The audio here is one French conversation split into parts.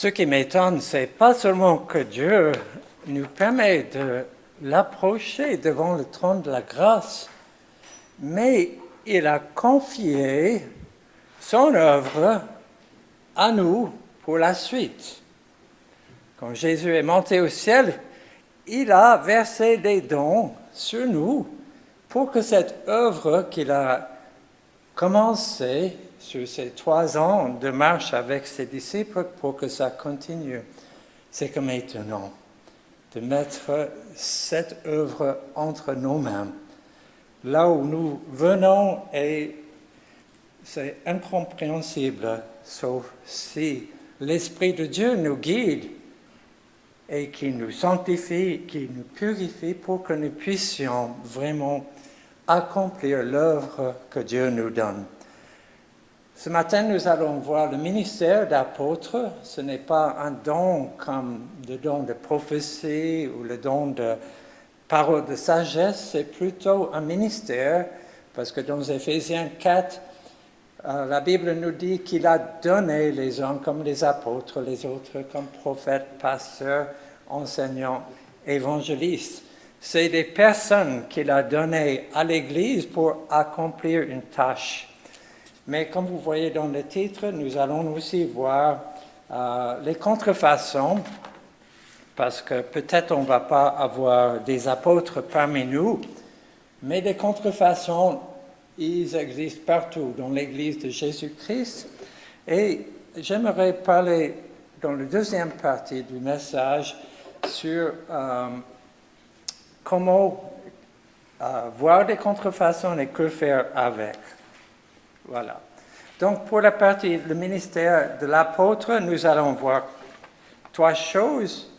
Ce qui m'étonne, c'est pas seulement que Dieu nous permet de l'approcher devant le trône de la grâce, mais il a confié son œuvre à nous pour la suite. Quand Jésus est monté au ciel, il a versé des dons sur nous pour que cette œuvre qu'il a commencée sur ces 3 ans de marche avec ses disciples, pour que ça continue. C'est comme étonnant de mettre cette œuvre entre nos mains. Là où nous venons, et c'est incompréhensible, sauf si l'Esprit de Dieu nous guide et qui nous sanctifie, qui nous purifie pour que nous puissions vraiment accomplir l'œuvre que Dieu nous donne. Ce matin, nous allons voir le ministère d'apôtre. Ce n'est pas un don comme le don de prophétie ou le don de parole de sagesse, c'est plutôt un ministère, parce que dans Éphésiens 4, la Bible nous dit qu'il a donné les uns comme les apôtres, les autres comme prophètes, pasteurs, enseignants, évangélistes. C'est des personnes qu'il a données à l'Église pour accomplir une tâche. Mais comme vous voyez dans le titre, nous allons aussi voir les contrefaçons, parce que peut-être on ne va pas avoir des apôtres parmi nous, mais des contrefaçons, ils existent partout dans l'Église de Jésus-Christ. Et j'aimerais parler dans la deuxième partie du message sur comment voir des contrefaçons et que faire avec. Voilà. Donc, pour la partie, le ministère de l'apôtre, nous allons voir 3 choses.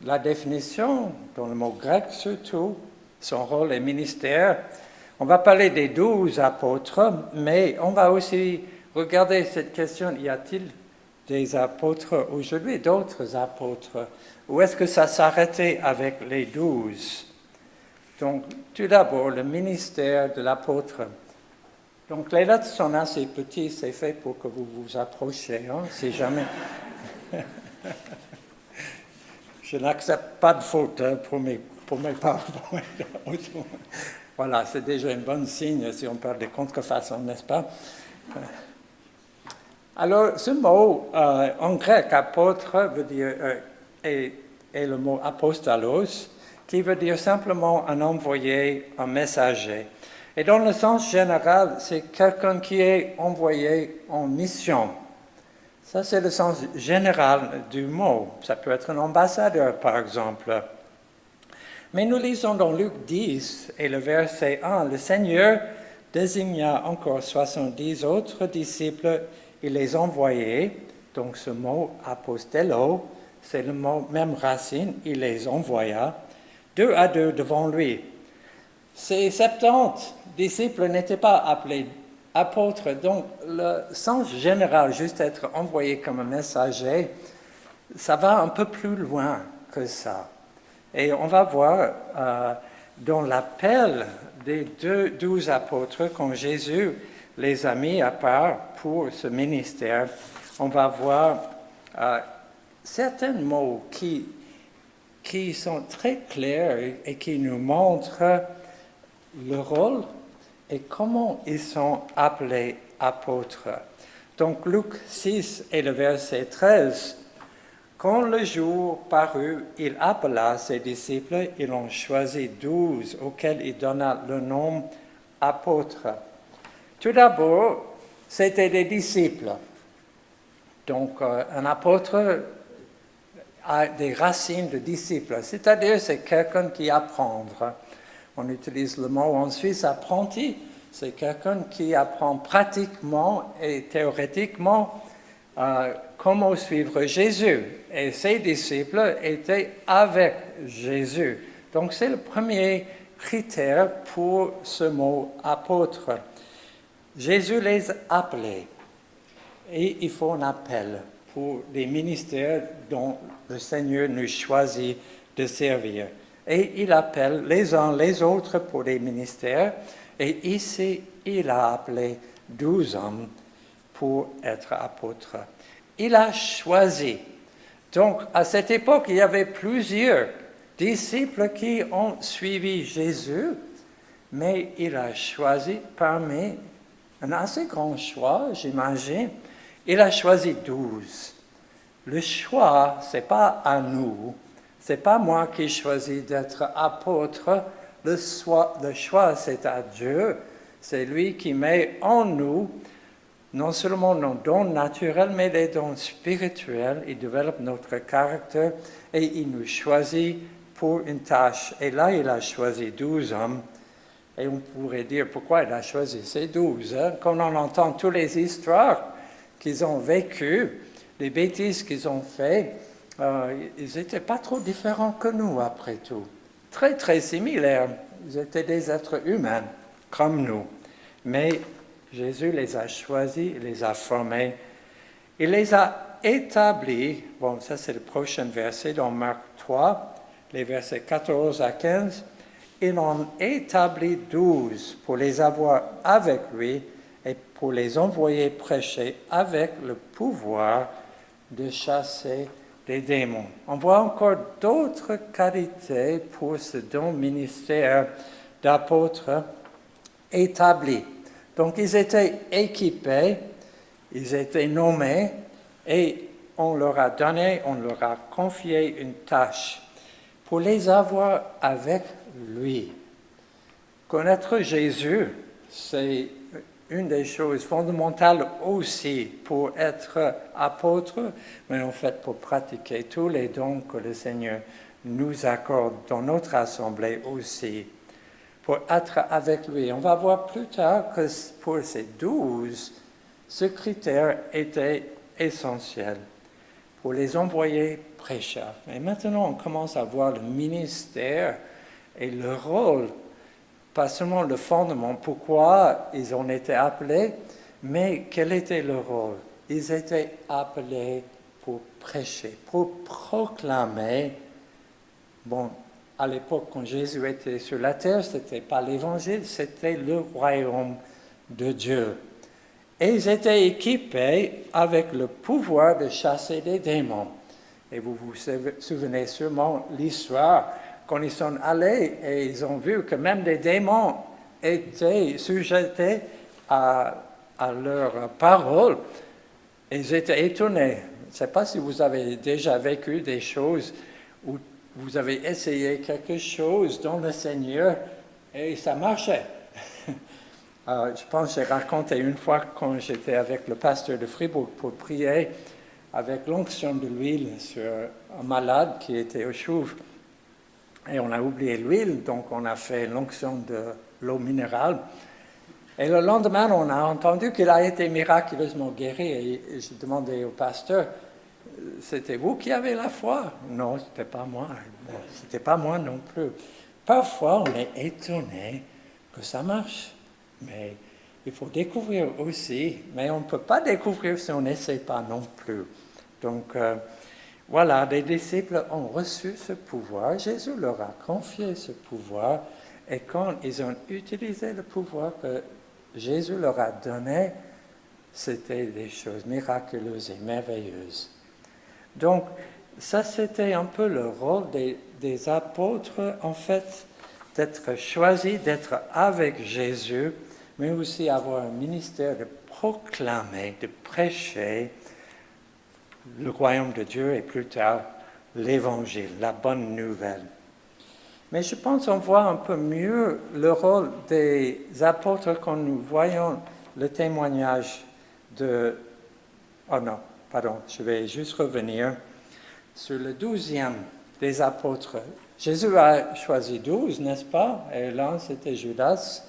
La définition, dans le mot grec surtout, son rôle et ministère. On va parler des 12 apôtres, mais on va aussi regarder cette question, y a-t-il des apôtres aujourd'hui, d'autres apôtres? Ou est-ce que ça s'arrêtait avec les 12? Donc, tout d'abord, le ministère de l'apôtre. Donc, les lettres sont assez petites, c'est fait pour que vous vous approchiez, si jamais. Je n'accepte pas de faute pour mes PowerPoint. Voilà, c'est déjà un bon signe si on parle de contrefaçon, n'est-ce pas? Alors, ce mot, en grec, apôtre, veut dire, est le mot apostolos, qui veut dire simplement un envoyé, un messager. Et dans le sens général, c'est quelqu'un qui est envoyé en mission. Ça, c'est le sens général du mot. Ça peut être un ambassadeur, par exemple. Mais nous lisons dans Luc 10 et le verset 1, « Le Seigneur désigna encore 70 autres disciples, il les envoyait. » Donc ce mot « apostello », c'est le mot même racine, « il les envoya », 2 à 2 devant lui. Ces 70 disciples n'étaient pas appelés apôtres, donc le sens général, juste être envoyé comme un messager, ça va un peu plus loin que ça. Et on va voir dans l'appel des 12 apôtres, quand Jésus les a mis à part pour ce ministère, on va voir certains mots qui sont très clairs et qui nous montrent le rôle et comment ils sont appelés apôtres. Donc Luc 6 et le verset 13, « Quand le jour parut, il appela ses disciples, il en choisit 12, auxquels il donna le nom apôtres. » Tout d'abord, c'était des disciples. Donc un apôtre a des racines de disciple, c'est-à-dire c'est quelqu'un qui apprend. On utilise le mot en Suisse, apprenti, c'est quelqu'un qui apprend pratiquement et théoriquement comment suivre Jésus. Et ses disciples étaient avec Jésus. Donc c'est le premier critère pour ce mot apôtre. Jésus les appelait. Et il faut un appel pour les ministères dont le Seigneur nous choisit de servir. Et il appelle les uns les autres pour les ministères. Et ici, il a appelé 12 hommes pour être apôtres. Il a choisi. Donc, à cette époque, il y avait plusieurs disciples qui ont suivi Jésus, mais il a choisi parmi un assez grand choix, j'imagine, il a choisi 12. Le choix, ce n'est pas à nous, ce n'est pas moi qui choisis d'être apôtre, le choix, c'est à Dieu, c'est lui qui met en nous non seulement nos dons naturels, mais les dons spirituels. Il développe notre caractère et il nous choisit pour une tâche. Et là, il a choisi 12 hommes. Et on pourrait dire pourquoi il a choisi ces 12. Quand on entend toutes les histoires qu'ils ont vécues, les bêtises qu'ils ont faites, ils n'étaient pas trop différents que nous, après tout. Très, très similaires. Ils étaient des êtres humains, comme nous. Mais Jésus les a choisis, il les a formés, il les a établis. Bon, ça c'est le prochain verset dans Marc 3, les versets 14 à 15. Il en établit 12 pour les avoir avec lui et pour les envoyer prêcher avec le pouvoir de chasser des démons. On voit encore d'autres qualités pour ce don ministère d'apôtres établi. Donc ils étaient équipés, ils étaient nommés et on leur a donné, on leur a confié une tâche pour les avoir avec lui. Connaître Jésus, c'est une des choses fondamentales aussi pour être apôtre, mais en fait pour pratiquer tous les dons que le Seigneur nous accorde dans notre assemblée aussi. Pour être avec lui. On va voir plus tard que pour ces 12, ce critère était essentiel pour les envoyer prêcheurs. Et maintenant, on commence à voir le ministère et le rôle, pas seulement le fondement, pourquoi ils ont été appelés, mais quel était leur rôle. Ils étaient appelés pour prêcher, pour proclamer. Bon, à l'époque, quand Jésus était sur la terre, ce n'était pas l'évangile, c'était le royaume de Dieu. Et ils étaient équipés avec le pouvoir de chasser des démons. Et vous vous souvenez sûrement l'histoire, quand ils sont allés et ils ont vu que même des démons étaient sujetés à leurs paroles. Ils étaient étonnés. Je ne sais pas si vous avez déjà vécu des choses où vous avez essayé quelque chose dans le Seigneur et ça marchait. Je pense que j'ai raconté une fois quand j'étais avec le pasteur de Fribourg pour prier avec l'onction de l'huile sur un malade qui était au chouve. Et on a oublié l'huile, donc on a fait l'onction de l'eau minérale. Et le lendemain, on a entendu qu'il a été miraculeusement guéri. Et j'ai demandé au pasteur, c'était vous qui avez la foi? Non, c'était pas moi. C'était pas moi non plus. Parfois, on est étonné que ça marche. Mais il faut découvrir aussi. Mais on ne peut pas découvrir si on n'essaie pas non plus. Donc, voilà, les disciples ont reçu ce pouvoir. Jésus leur a confié ce pouvoir. Et quand ils ont utilisé le pouvoir que Jésus leur a donné, c'était des choses miraculeuses et merveilleuses. Donc, ça, c'était un peu le rôle des apôtres, en fait, d'être choisis, d'être avec Jésus, mais aussi avoir un ministère de proclamer, de prêcher le royaume de Dieu et plus tard l'évangile, la bonne nouvelle. Mais je pense qu'on voit un peu mieux le rôle des apôtres quand nous voyons le témoignage de... Oh non, pardon, je vais juste revenir sur le 12e des apôtres. Jésus a choisi 12, n'est-ce pas? Et l'un, c'était Judas,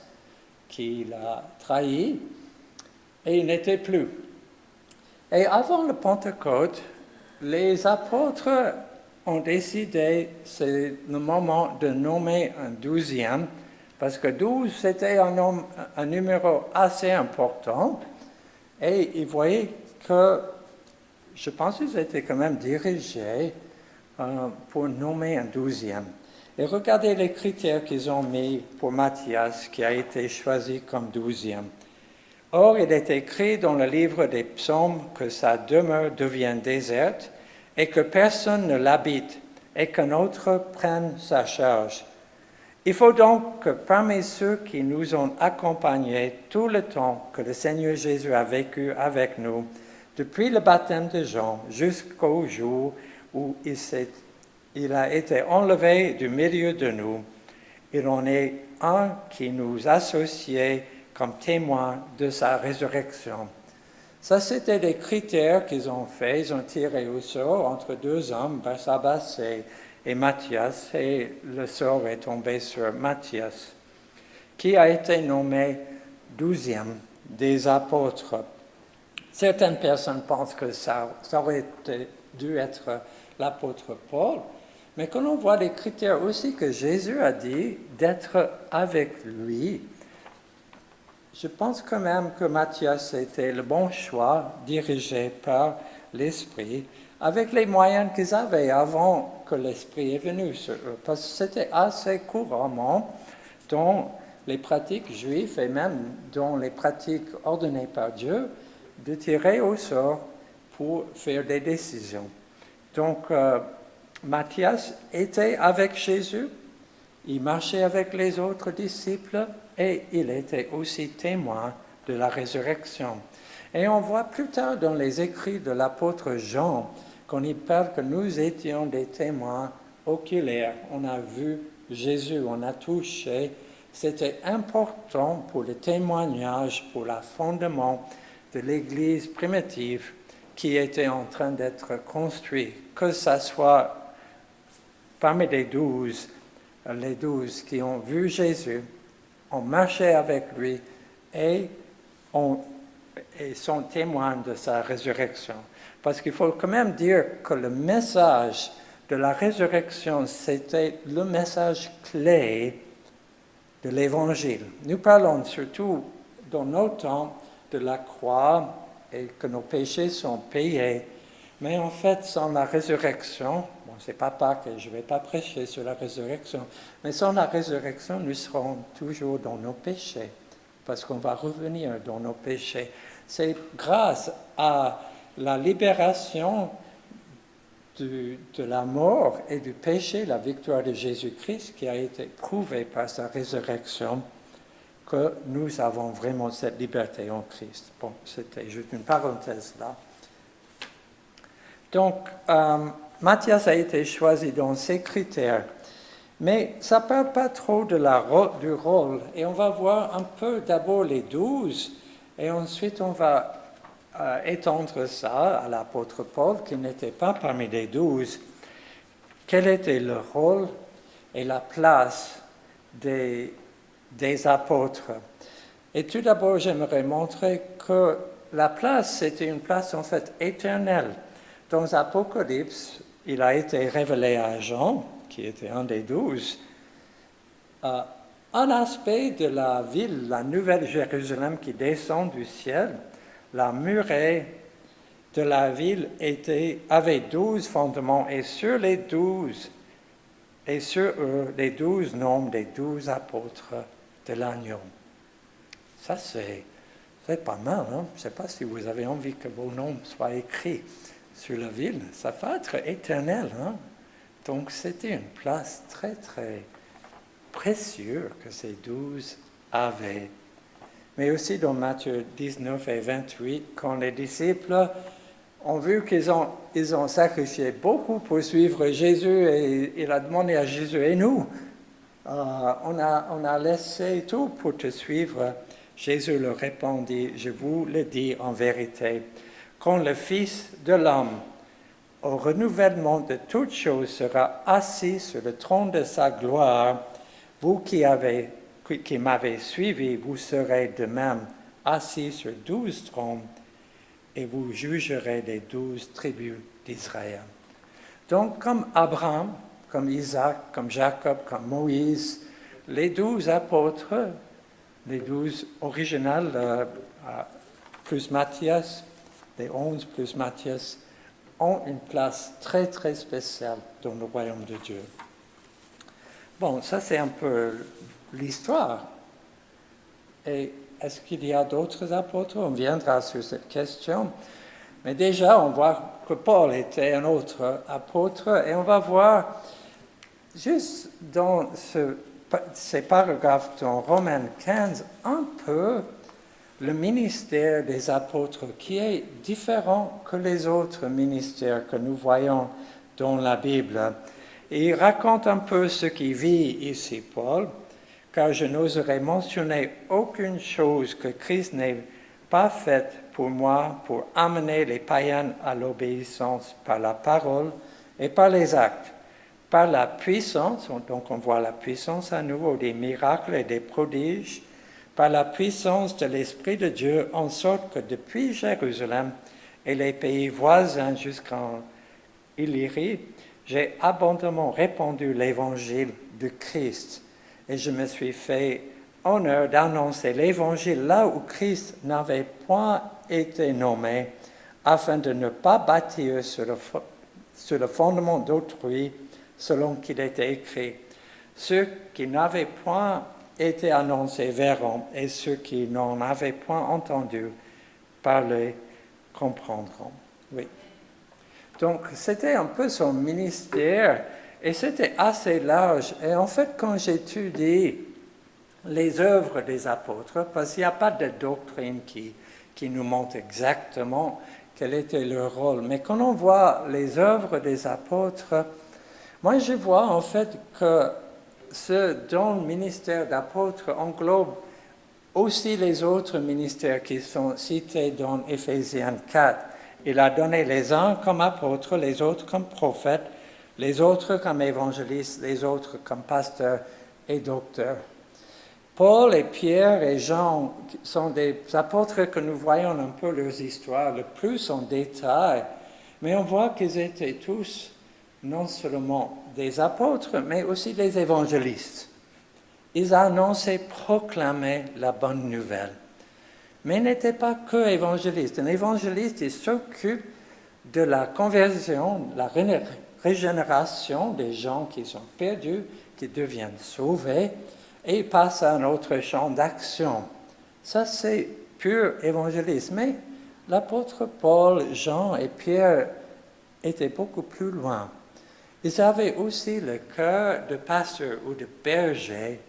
qui l'a trahi, et il n'était plus. Et avant le Pentecôte, les apôtres ont décidé, c'est le moment de nommer un 12e, parce que 12, c'était un numéro assez important, et ils voyaient que, je pense qu'ils étaient quand même dirigés pour nommer un 12e. Et regardez les critères qu'ils ont mis pour Matthias, qui a été choisi comme 12e. Or, il est écrit dans le livre des psaumes que sa demeure devient déserte et que personne ne l'habite et qu'un autre prenne sa charge. Il faut donc que parmi ceux qui nous ont accompagnés tout le temps que le Seigneur Jésus a vécu avec nous, depuis le baptême de Jean jusqu'au jour où il a été enlevé du milieu de nous, il en est un qui nous associe comme témoins de sa résurrection. Ça, c'était des critères qu'ils ont faits. Ils ont tiré au sort entre deux hommes, Barsabas et Matthias, et le sort est tombé sur Matthias, qui a été nommé 12e des apôtres. Certaines personnes pensent que ça aurait dû être l'apôtre Paul, mais quand on voit les critères aussi que Jésus a dit d'être avec lui, je pense quand même que Matthias était le bon choix, dirigé par l'Esprit, avec les moyens qu'ils avaient avant que l'Esprit est venu sur eux. Parce que c'était assez couramment dans les pratiques juives et même dans les pratiques ordonnées par Dieu de tirer au sort pour faire des décisions. Donc, Matthias était avec Jésus, il marchait avec les autres disciples et il était aussi témoin de la résurrection. Et on voit plus tard dans les écrits de l'apôtre Jean, quand il parle que nous étions des témoins oculaires. On a vu Jésus, on a touché. C'était important pour le témoignage, pour le fondement de l'Église primitive qui était en train d'être construite, que ce soit parmi les 12 qui ont vu Jésus, ont marché avec lui et sont témoins de sa résurrection. Parce qu'il faut quand même dire que le message de la résurrection, c'était le message clé de l'Évangile. Nous parlons surtout dans nos temps de la croix et que nos péchés sont payés. Mais en fait, sans la résurrection, bon, c'est pas que je ne vais pas prêcher sur la résurrection, mais sans la résurrection, nous serons toujours dans nos péchés, parce qu'on va revenir dans nos péchés. C'est grâce à la libération de la mort et du péché, la victoire de Jésus-Christ qui a été prouvée par sa résurrection, que nous avons vraiment cette liberté en Christ. Bon, c'était juste une parenthèse là. Donc, Matthias a été choisi dans ces critères, mais ça ne parle pas trop du rôle. Et on va voir un peu d'abord les 12, et ensuite on va étendre ça à l'apôtre Paul, qui n'était pas parmi les 12. Quel était le rôle et la place des apôtres? Et tout d'abord, j'aimerais montrer que la place, c'était une place en fait éternelle. Dans Apocalypse, il a été révélé à Jean, qui était un des 12, un aspect de la ville, la nouvelle Jérusalem qui descend du ciel. La muraille de la ville avait 12 fondements, et sur les 12, et sur eux, les 12 noms des 12 apôtres de l'agneau. Ça, c'est pas mal, hein? Je ne sais pas si vous avez envie que vos noms soient écrits sur la ville. Ça va être éternel, hein? Donc, c'était une place très, très précieuse que ces 12 avaient. Mais aussi dans Matthieu 19 et 28, quand les disciples ont vu qu'ils ont sacrifié beaucoup pour suivre Jésus, et il a demandé à Jésus, et nous, on a laissé tout pour te suivre. Jésus leur répondit, je vous le dis en vérité, quand le Fils de l'homme, au renouvellement de toutes choses, sera assis sur le trône de sa gloire, vous qui m'avez suivi, vous serez de même assis sur 12 trônes et vous jugerez les 12 tribus d'Israël. Donc, comme Abraham, comme Isaac, comme Jacob, comme Moïse, les 12 apôtres, les 12 originales, plus Matthias, les 11 plus Matthias, ont une place très, très spéciale dans le royaume de Dieu. Bon, ça c'est un peu l'histoire. Et est-ce qu'il y a d'autres apôtres? On viendra sur cette question. Mais déjà, on voit que Paul était un autre apôtre, et on va voir juste dans ces paragraphes dans Romains 15 un peu le ministère des apôtres qui est différent que les autres ministères que nous voyons dans la Bible. Et il raconte un peu ce qu'il vit ici, Paul, car je n'oserais mentionner aucune chose que Christ n'ait pas faite pour moi pour amener les païens à l'obéissance par la parole et par les actes, par la puissance, donc on voit la puissance à nouveau des miracles et des prodiges, par la puissance de l'Esprit de Dieu, en sorte que depuis Jérusalem et les pays voisins jusqu'en Illyrie, j'ai abondamment répandu l'évangile de Christ et je me suis fait honneur d'annoncer l'évangile là où Christ n'avait point été nommé, afin de ne pas bâtir sur le fondement d'autrui, selon qu'il était écrit. Ceux qui n'avaient point été annoncés verront, et ceux qui n'en avaient point entendu parler comprendront. Oui. Donc, c'était un peu son ministère, et c'était assez large. Et en fait, quand j'étudie les œuvres des apôtres, parce qu'il n'y a pas de doctrine qui nous montre exactement quel était leur rôle, mais quand on voit les œuvres des apôtres, moi je vois en fait que ce don le ministère d'apôtre englobe aussi les autres ministères qui sont cités dans Éphésiens 4. Il a donné les uns comme apôtres, les autres comme prophètes, les autres comme évangélistes, les autres comme pasteurs et docteurs. Paul et Pierre et Jean sont des apôtres que nous voyons un peu leurs histoires, le plus en détail, mais on voit qu'ils étaient tous non seulement des apôtres, mais aussi des évangélistes. Ils annonçaient, proclamaient la bonne nouvelle. Mais ils n'étaient pas que évangélistes. Un évangéliste, il s'occupe de la conversion, de la régénération des gens qui sont perdus, qui deviennent sauvés, et passe à un autre champ d'action. Ça, c'est pur évangélisme. Mais l'apôtre Paul, Jean et Pierre étaient beaucoup plus loin. Ils avaient aussi le cœur de pasteur ou de berger.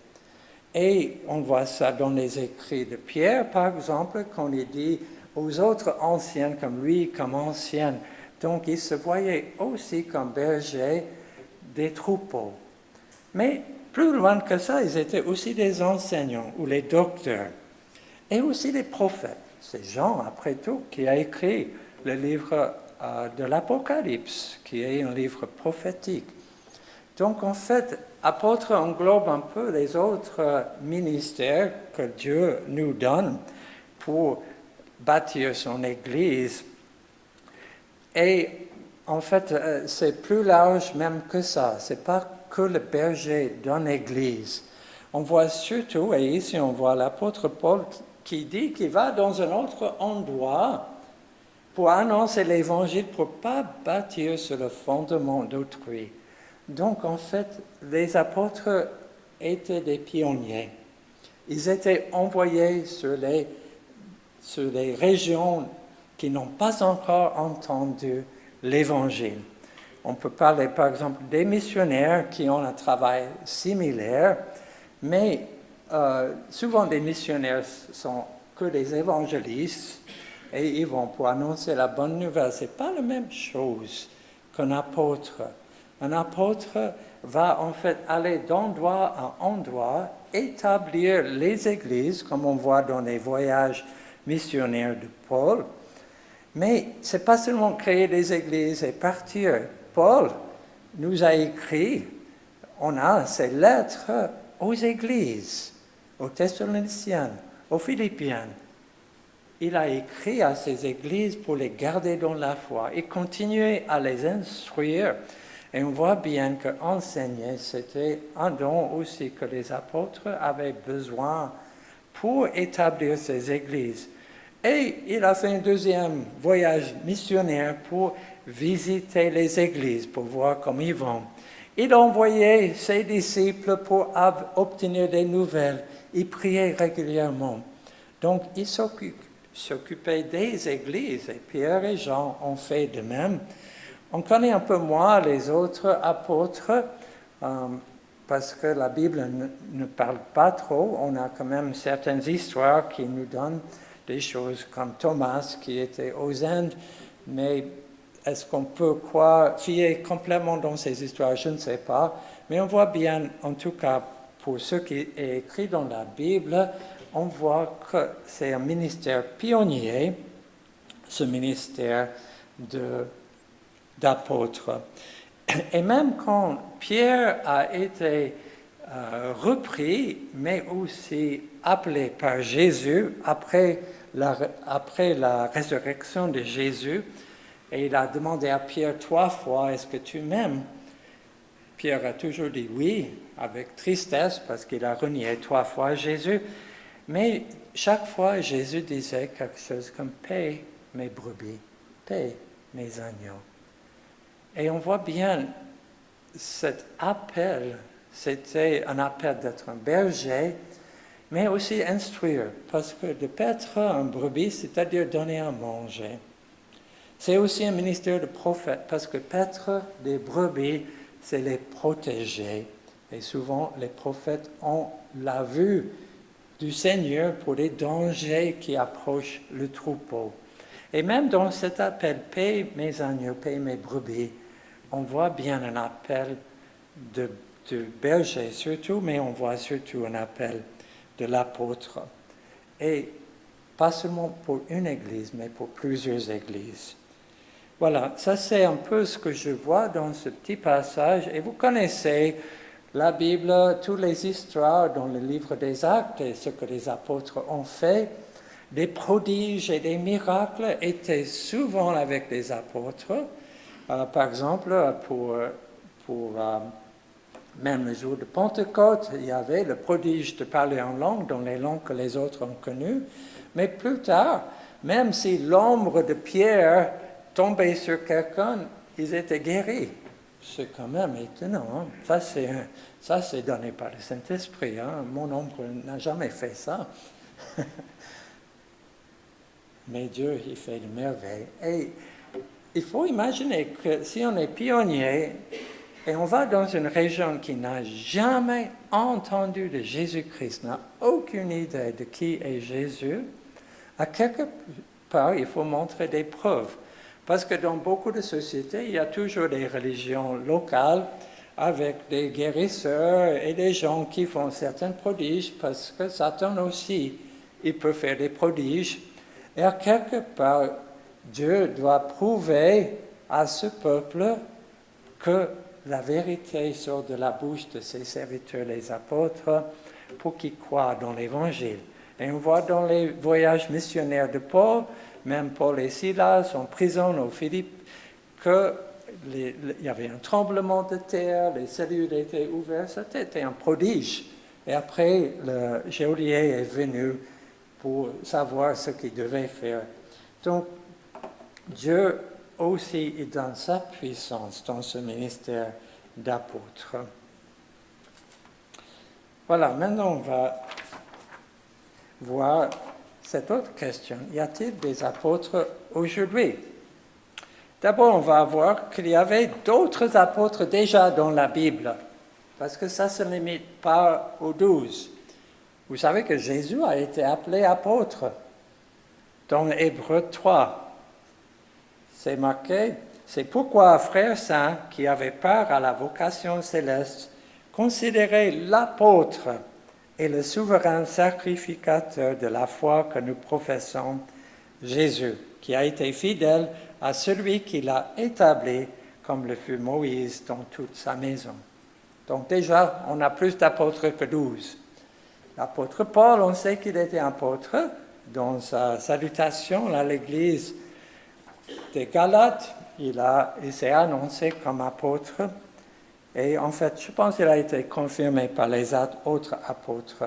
Et on voit ça dans les écrits de Pierre, par exemple, quand il dit aux autres anciens comme lui, comme anciennes. Donc, il se voyait aussi comme berger des troupeaux. Mais plus loin que ça, ils étaient aussi des enseignants ou les docteurs et aussi des prophètes. C'est Jean, après tout, qui a écrit le livre de l'Apocalypse, qui est un livre prophétique. Donc, en fait, apôtre englobe un peu les autres ministères que Dieu nous donne pour bâtir son Église. Et en fait, c'est plus large même que ça. C'est pas que le berger d'une église. On voit surtout, et ici on voit l'apôtre Paul qui dit qu'il va dans un autre endroit pour annoncer l'évangile, pour ne pas bâtir sur le fondement d'autrui. Donc en fait, les apôtres étaient des pionniers. Ils étaient envoyés sur les régions qui n'ont pas encore entendu l'évangile. On peut parler par exemple des missionnaires qui ont un travail similaire, mais souvent des missionnaires sont que des évangélistes et ils vont pour annoncer la bonne nouvelle. Ce n'est pas la même chose qu'un apôtre. Un apôtre va en fait aller d'endroit à endroit, établir les églises, comme on voit dans les voyages missionnaires de Paul. Mais ce n'est pas seulement créer des églises et partir. Paul nous a écrit, on a ces lettres aux églises, aux Thessaloniciens, aux Philippiens. Il a écrit à ces églises pour les garder dans la foi et continuer à les instruire. Et on voit bien qu'enseigner, c'était un don aussi que les apôtres avaient besoin pour établir ces églises. Et il a fait un deuxième voyage missionnaire pour visiter les églises, pour voir comment ils vont. Il a envoyé ses disciples pour obtenir des nouvelles. Il priait régulièrement. Donc, il s'occupe s'occuper des églises, et Pierre et Jean ont fait de même. On connaît un peu moins les autres apôtres, parce que la Bible ne parle pas trop. On a quand même certaines histoires qui nous donnent des choses comme Thomas qui était aux Indes, mais est-ce qu'on peut fier complètement dans ces histoires? Je ne sais pas. Mais on voit bien, en tout cas, pour ce qui est écrit dans la Bible, on voit que c'est un ministère pionnier, ce ministère d'apôtre. Et même quand Pierre a été repris, mais aussi appelé par Jésus après la résurrection de Jésus, et il a demandé à Pierre 3 fois, est-ce que tu m'aimes? Pierre a toujours dit oui, avec tristesse, parce qu'il a renié 3 fois Jésus. Mais chaque fois, Jésus disait quelque chose comme paie mes brebis, paie mes agneaux. Et on voit bien cet appel, c'était un appel d'être un berger, mais aussi instruire, parce que de paître un brebis, c'est-à-dire donner à manger. C'est aussi un ministère de prophète, parce que paître des brebis, c'est les protéger. Et souvent, les prophètes ont la vue du Seigneur pour les dangers qui approchent le troupeau. Et même dans cet appel, paie mes agneaux, paie mes brebis, on voit bien un appel de berger surtout, mais on voit surtout un appel de l'apôtre. Et pas seulement pour une église, mais pour plusieurs églises. Voilà, ça c'est un peu ce que je vois dans ce petit passage. Et vous connaissez la Bible, toutes les histoires dans le livre des Actes et ce que les apôtres ont fait. Des prodiges et des miracles étaient souvent avec les apôtres. Par exemple, pour même le jour de Pentecôte, il y avait le prodige de parler en langue, dans les langues que les autres ont connues. Mais plus tard, même si l'ombre de Pierre tombait sur quelqu'un, ils étaient guéris. C'est quand même étonnant. Hein? Ça, c'est donné par le Saint-Esprit. Hein? Mon ombre n'a jamais fait ça. Mais Dieu, il fait de merveilles. Et il faut imaginer que si on est pionnier et on va dans une région qui n'a jamais entendu de Jésus-Christ, n'a aucune idée de qui est Jésus, à quelque part, il faut montrer des preuves. Parce que dans beaucoup de sociétés, il y a toujours des religions locales avec des guérisseurs et des gens qui font certains prodiges, parce que Satan aussi, il peut faire des prodiges. Et à quelque part, Dieu doit prouver à ce peuple que la vérité sort de la bouche de ses serviteurs, les apôtres, pour qu'ils croient dans l'Évangile. Et on voit dans les voyages missionnaires de Paul, même Paul et Silas en prison aux Philippes, qu'il y avait un tremblement de terre, les cellules étaient ouvertes, c'était un prodige. Et après, le geôlier est venu pour savoir ce qu'il devait faire. Donc, Dieu aussi il donne sa puissance dans ce ministère d'apôtre. Voilà, maintenant on va voir cette autre question. Y a-t-il des apôtres aujourd'hui? D'abord, on va voir qu'il y avait d'autres apôtres déjà dans la Bible, parce que ça ne se limite pas aux 12. Vous savez que Jésus a été appelé apôtre dans Hébreux 3. C'est marqué, c'est pourquoi, frères saints, qui avaient part à la vocation céleste, considérez l'apôtre et le souverain sacrificateur de la foi que nous professons, Jésus, qui a été fidèle à celui qui l'a établi, comme le fut Moïse dans toute sa maison. Donc déjà, on a plus d'apôtres que 12. L'apôtre Paul, on sait qu'il était apôtre dans sa salutation à l'église des Galates. Il s'est annoncé comme apôtre. Et en fait, je pense qu'il a été confirmé par les autres apôtres.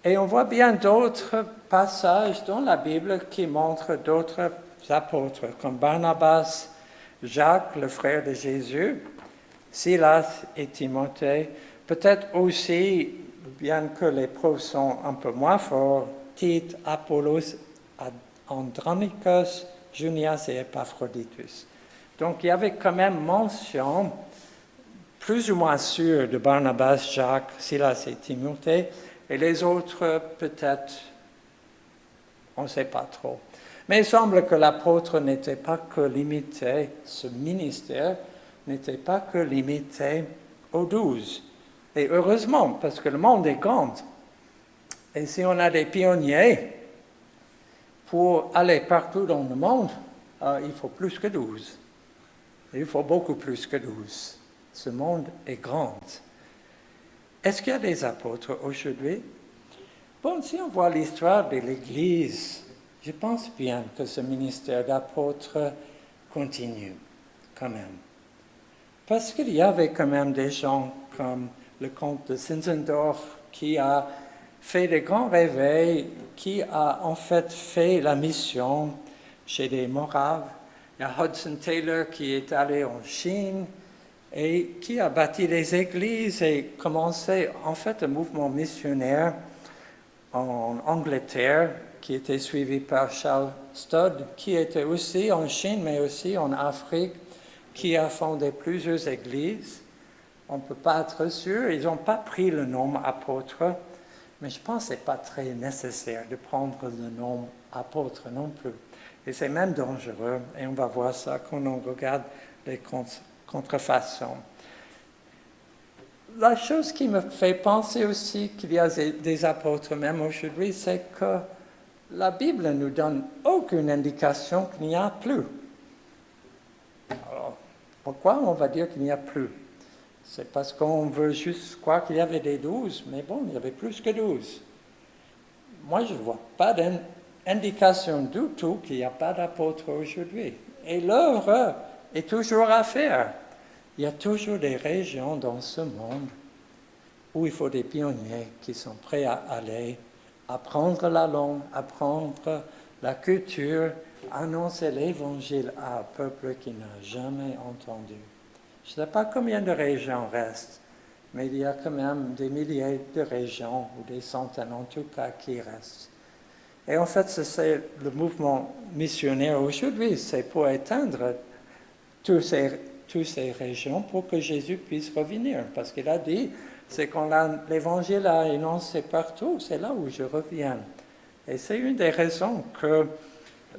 Et on voit bien d'autres passages dans la Bible qui montrent d'autres apôtres, comme Barnabas, Jacques, le frère de Jésus, Silas et Timothée. Peut-être aussi, bien que les preuves sont un peu moins fortes, Tite, Apollos Andronicus, Junias et Epaphroditus. Donc il y avait quand même mention, plus ou moins sûre, de Barnabas, Jacques, Silas et Timothée, et les autres peut-être, on ne sait pas trop. Mais il semble que l'apôtre n'était pas que limité, ce ministère n'était pas que limité aux 12. Et heureusement, parce que le monde est grand. Et si on a des pionniers, pour aller partout dans le monde, il faut plus que 12. Il faut beaucoup plus que 12. Ce monde est grand. Est-ce qu'il y a des apôtres aujourd'hui? Bon, si on voit l'histoire de l'Église, je pense bien que ce ministère d'apôtre continue, quand même. Parce qu'il y avait quand même des gens comme le comte de Zinzendorf qui a fait des grands réveils, qui a en fait fait la mission chez les Moraves. Il y a Hudson Taylor qui est allé en Chine et qui a bâti des églises et commencé en fait un mouvement missionnaire en Angleterre qui était suivi par Charles Studd, qui était aussi en Chine mais aussi en Afrique, qui a fondé plusieurs églises. On ne peut pas être sûr, ils n'ont pas pris le nom apôtre, mais je pense que ce n'est pas très nécessaire de prendre le nom apôtre non plus. Et c'est même dangereux, et on va voir ça quand on regarde les contrefaçons. La chose qui me fait penser aussi qu'il y a des apôtres même aujourd'hui, c'est que la Bible ne nous donne aucune indication qu'il n'y a plus. Alors, pourquoi on va dire qu'il n'y a plus? C'est parce qu'on veut juste croire qu'il y avait des 12, mais bon, il y avait plus que 12. Moi, je ne vois pas d'indication du tout qu'il n'y a pas d'apôtres aujourd'hui. Et l'œuvre est toujours à faire. Il y a toujours des régions dans ce monde où il faut des pionniers qui sont prêts à aller, apprendre la langue, apprendre la culture, annoncer l'évangile à un peuple qui n'a jamais entendu. Je ne sais pas combien de régions restent, mais il y a quand même des milliers de régions, ou des centaines en tout cas, qui restent. Et en fait, c'est le mouvement missionnaire aujourd'hui, c'est pour éteindre toutes ces régions pour que Jésus puisse revenir. Parce qu'il a dit, c'est quand l'évangile a énoncé partout, c'est là où je reviens. Et c'est une des raisons que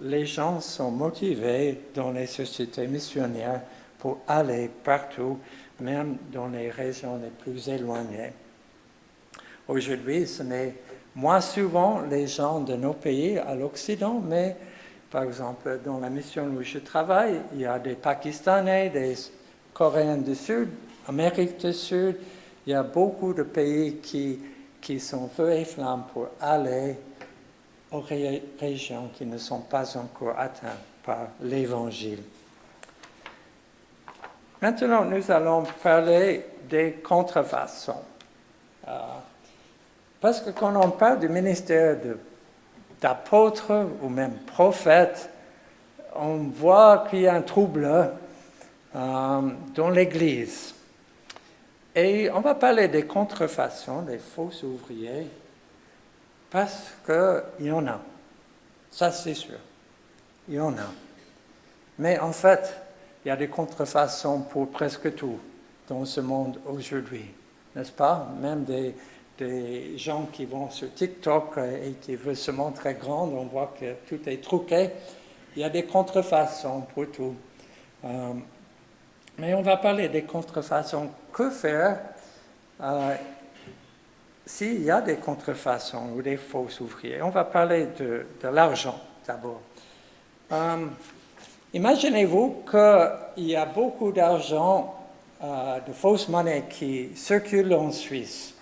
les gens sont motivés dans les sociétés missionnaires pour aller partout, même dans les régions les plus éloignées. Aujourd'hui, ce n'est moins souvent les gens de nos pays à l'Occident, mais par exemple, dans la mission où je travaille, il y a des Pakistanais, des Coréens du Sud, Amérique du Sud, il y a beaucoup de pays qui sont feu et flamme pour aller aux régions qui ne sont pas encore atteintes par l'Évangile. Maintenant, nous allons parler des contrefaçons. Parce que quand on parle du ministère d'apôtre ou même prophète, on voit qu'il y a un trouble dans l'Église. Et on va parler des contrefaçons, des faux ouvriers, parce qu'il y en a. Ça, c'est sûr. Il y en a. Mais en fait, il y a des contrefaçons pour presque tout dans ce monde aujourd'hui, n'est-ce pas? Même des gens qui vont sur TikTok et qui veulent se montrer grands, on voit que tout est truqué. Il y a des contrefaçons pour tout. Mais on va parler des contrefaçons. Que faire s'il y a des contrefaçons ou des faux ouvriers? On va parler de l'argent d'abord. Imaginez-vous qu'il y a beaucoup d'argent, de fausses monnaies qui circulent en Suisse.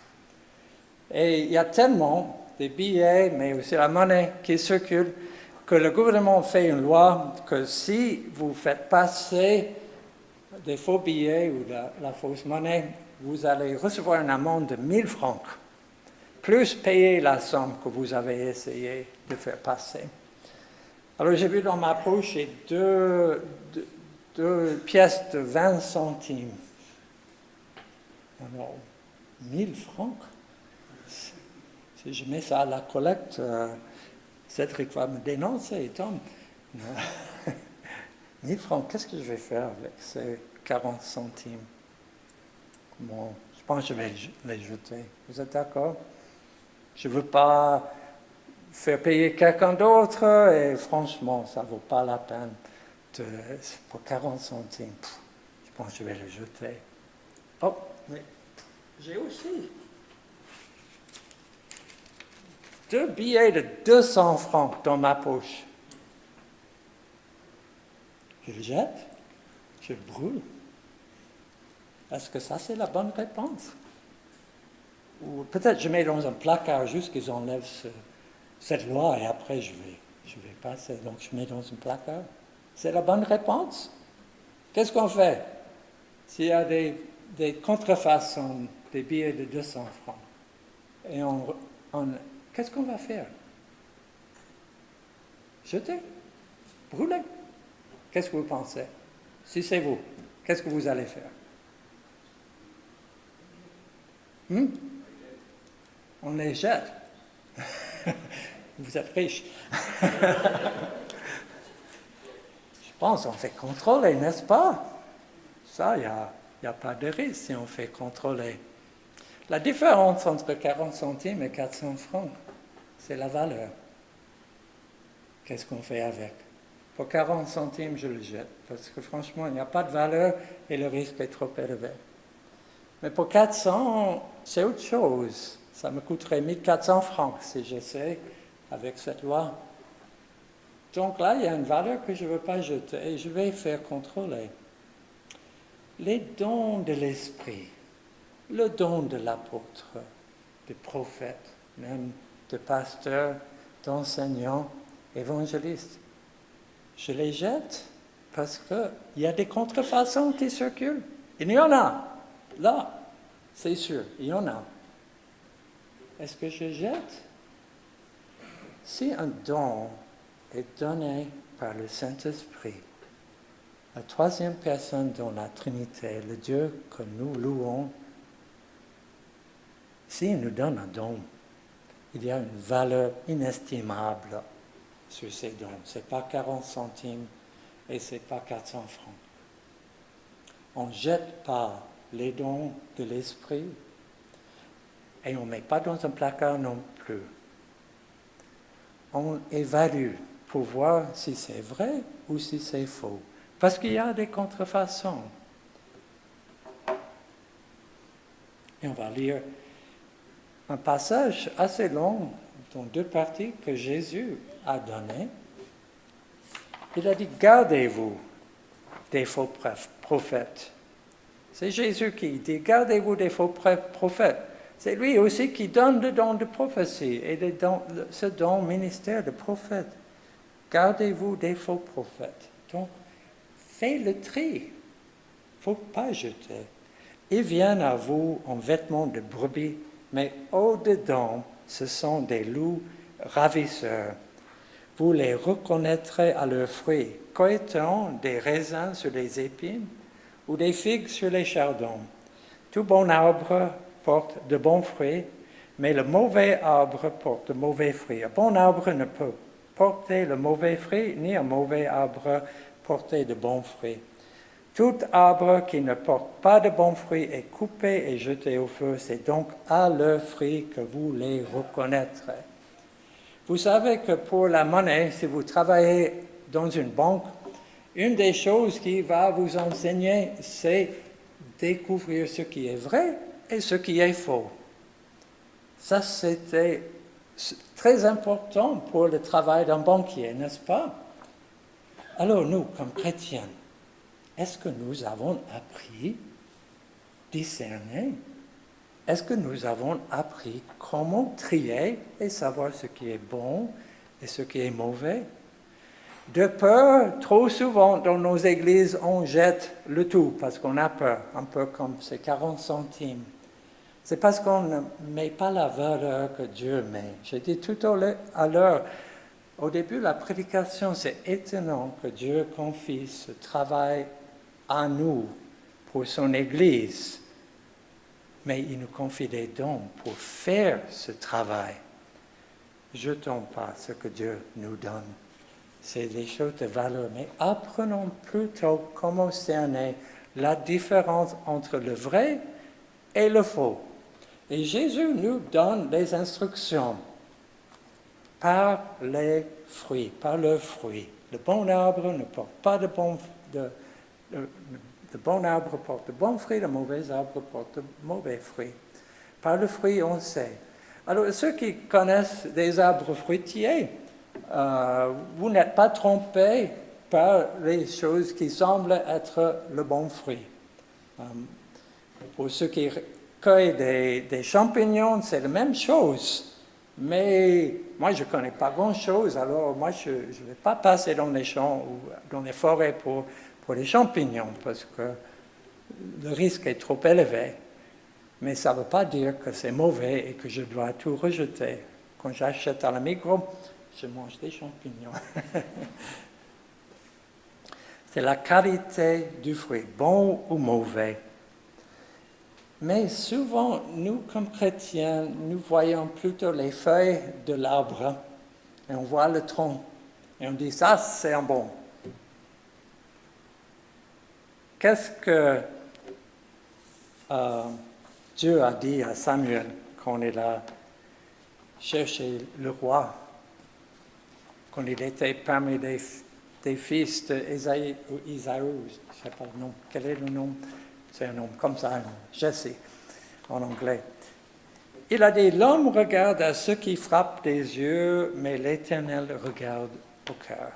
Et il y a tellement de billets, mais aussi la monnaie qui circule, que le gouvernement fait une loi que si vous faites passer des faux billets ou de la fausse monnaie, vous allez recevoir une amende de 1000 francs, plus payer la somme que vous avez essayé de faire passer. Alors j'ai vu dans ma poche deux pièces de 20 centimes. Alors, 1000 francs, si je mets ça à la collecte, Cédric va me dénoncer, Tom. 1000 francs, qu'est-ce que je vais faire avec ces 40 centimes? Bon, je pense que je vais les jeter. Vous êtes d'accord? Je ne veux pas faire payer quelqu'un d'autre et franchement, ça ne vaut pas la peine. Pour 40 centimes, je pense que je vais les jeter. Oh, mais j'ai aussi 2 billets de 200 francs dans ma poche. Je les jette, je les brûle. Est-ce que ça, c'est la bonne réponse? Ou peut-être je mets dans un placard juste qu'ils enlèvent cette loi et après je vais passer. Donc je mets dans un placard. C'est la bonne réponse? Qu'est-ce qu'on fait s'il y a des contrefaçons des billets de 200 francs? Et qu'est-ce qu'on va faire? Jeter? Brûler? Qu'est-ce que vous pensez? Si c'est vous, qu'est-ce que vous allez faire? On les jette. Vous êtes riche. Je pense qu'on fait contrôler, n'est-ce pas? Ça, il n'y a pas de risque si on fait contrôler. La différence entre 40 centimes et 400 francs, c'est la valeur. Qu'est-ce qu'on fait avec? Pour 40 centimes, je le jette, parce que franchement, il n'y a pas de valeur et le risque est trop élevé. Mais pour 400, c'est autre chose. Ça me coûterait 1400 francs si j'essaie avec cette loi. Donc là, il y a une valeur que je ne veux pas jeter et je vais faire contrôler. Les dons de l'esprit, le don de l'apôtre, des prophètes, même de pasteurs, d'enseignants, évangélistes, je les jette parce qu'il y a des contrefaçons qui circulent. Il y en a. Là, c'est sûr, il y en a. Est-ce que je jette? Si un don est donné par le Saint-Esprit, la troisième personne dans la Trinité, le Dieu que nous louons, s'il nous donne un don, il y a une valeur inestimable sur ces dons. Ce n'est pas 40 centimes et ce n'est pas 400 francs. On ne jette pas les dons de l'esprit et on ne met pas dans un placard non plus. On évalue pour voir si c'est vrai ou si c'est faux. Parce qu'il y a des contrefaçons. Et on va lire un passage assez long dans 2 parties que Jésus a donné. Il a dit, gardez-vous des faux prophètes. C'est Jésus qui dit, gardez-vous des faux prophètes. C'est lui aussi qui donne le don de prophétie et ce don ministère de prophète. Gardez-vous des faux prophètes. Donc, faites le tri. Il ne faut pas jeter. Ils viennent à vous en vêtements de brebis, mais au-dedans, ce sont des loups ravisseurs. Vous les reconnaîtrez à leurs fruits. Cueille-t-on des raisins sur les épines ou des figues sur les chardons? Tout bon arbre porte de bons fruits, mais le mauvais arbre porte de mauvais fruits. Un bon arbre ne peut porter le mauvais fruit, ni un mauvais arbre porter de bons fruits. Tout arbre qui ne porte pas de bons fruits est coupé et jeté au feu. C'est donc à leurs fruits que vous les reconnaîtrez. Vous savez que pour la monnaie, si vous travaillez dans une banque, une des choses qui va vous enseigner, c'est découvrir ce qui est vrai et ce qui est faux. Ça, c'était très important pour le travail d'un banquier, n'est-ce pas? Alors nous, comme chrétiens, est-ce que nous avons appris à discerner? Est-ce que nous avons appris comment trier et savoir ce qui est bon et ce qui est mauvais? De peur, trop souvent dans nos églises, on jette le tout parce qu'on a peur, un peu comme ces 40 centimes. C'est parce qu'on ne met pas la valeur que Dieu met. J'ai dit tout à l'heure, au début de la prédication, c'est étonnant que Dieu confie ce travail à nous pour son Église. Mais il nous confie des dons pour faire ce travail. jetons pas ce que Dieu nous donne. C'est des choses de valeur, mais apprenons plutôt comment cerner la différence entre le vrai et le faux. Et Jésus nous donne des instructions par les fruits, par leurs fruits. Le bon arbre ne porte pas de bon arbre porte de bons fruits, le mauvais arbre porte de mauvais fruits. Par le fruit, on sait. Alors, ceux qui connaissent des arbres fruitiers, vous n'êtes pas trompés par les choses qui semblent être le bon fruit. Pour ceux qui cueillent des champignons, c'est la même chose. Mais moi, je ne connais pas grand-chose, alors moi, je ne vais pas passer dans les champs ou dans les forêts pour les champignons, parce que le risque est trop élevé. Mais ça ne veut pas dire que c'est mauvais et que je dois tout rejeter. Quand j'achète à la Migros, je mange des champignons. C'est la qualité du fruit, bon ou mauvais. Mais souvent, nous, comme chrétiens, nous voyons plutôt les feuilles de l'arbre et on voit le tronc. Et on dit, ça, c'est un bon. Qu'est-ce que Dieu a dit à Samuel quand il a cherché le roi, quand il était parmi des fils d'Ésaü ou Isaü, je ne sais pas le nom, quel est le nom? C'est un nom comme ça, Jesse, en anglais. Il a dit, l'homme regarde à ce qui frappe des yeux, mais l'Éternel regarde au cœur.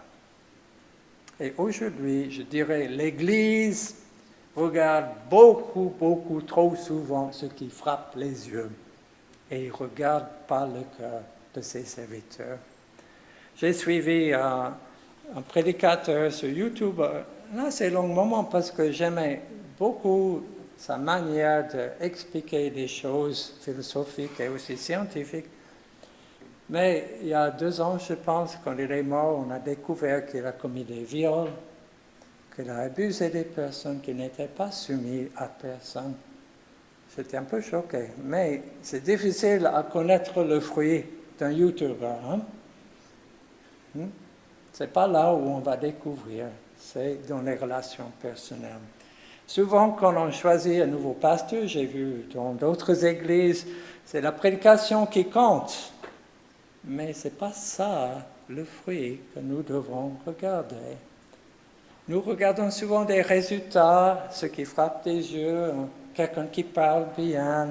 Et aujourd'hui, je dirais, l'Église regarde beaucoup, beaucoup trop souvent ce qui frappe les yeux et ne regarde pas le cœur de ses serviteurs. J'ai suivi un prédicateur sur YouTube assez longuement parce que j'aimais beaucoup sa manière d'expliquer des choses philosophiques et aussi scientifiques. Mais il y a 2 ans, je pense, quand il est mort, on a découvert qu'il a commis des viols, qu'il a abusé des personnes qui n'étaient pas soumises à personne. J'étais un peu choqué. Mais c'est difficile à connaître le fruit d'un YouTuber. Ce n'est pas là où on va découvrir, c'est dans les relations personnelles. Souvent, quand on choisit un nouveau pasteur, j'ai vu dans d'autres églises, c'est la prédication qui compte. Mais ce n'est pas ça le fruit que nous devons regarder. Nous regardons souvent des résultats, ce qui frappe des yeux, quelqu'un qui parle bien,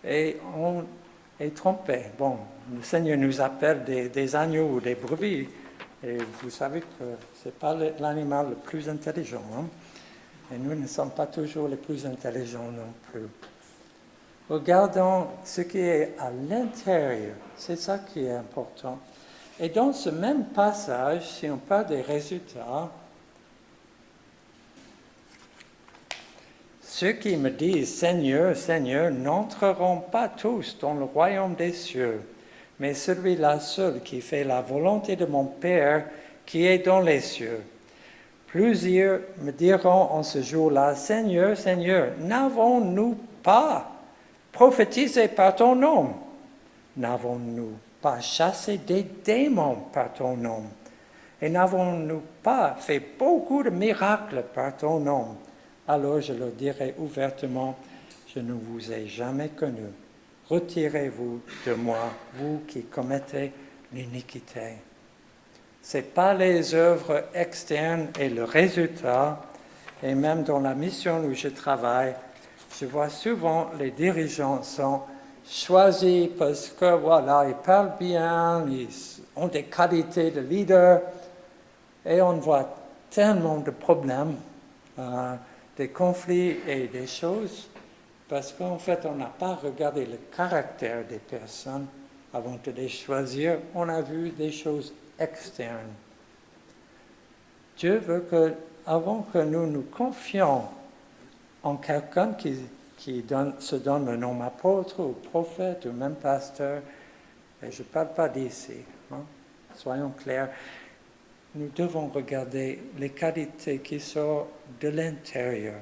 et on est trompé. Bon, le Seigneur nous appelle des agneaux ou des brebis, et vous savez que ce n'est pas l'animal le plus intelligent, et nous ne sommes pas toujours les plus intelligents non plus. Regardons ce qui est à l'intérieur, c'est ça qui est important. Et dans ce même passage, si on parle des résultats, ceux qui me disent « Seigneur, Seigneur » n'entreront pas tous dans le royaume des cieux, mais celui-là seul qui fait la volonté de mon Père qui est dans les cieux. Plusieurs me diront en ce jour-là « Seigneur, Seigneur, n'avons-nous pas prophétisé par ton nom? N'avons-nous pas chassé des démons par ton nom? Et n'avons-nous pas fait beaucoup de miracles par ton nom? Alors je leur dirai ouvertement, je ne vous ai jamais connu. Retirez-vous de moi, vous qui commettez l'iniquité. Ce n'est pas les œuvres externes et le résultat, et même dans la mission où je travaille, je vois souvent les dirigeants sont choisis parce que voilà, ils parlent bien, ils ont des qualités de leader, et on voit tellement de problèmes, des conflits et des choses, parce qu'en fait, on n'a pas regardé le caractère des personnes avant de les choisir. On a vu des choses externes. Dieu veut que, avant que nous nous confions en quelqu'un qui se donne le nom apôtre ou prophète ou même pasteur, et je ne parle pas d'ici, soyons clairs, nous devons regarder les qualités qui sortent de l'intérieur.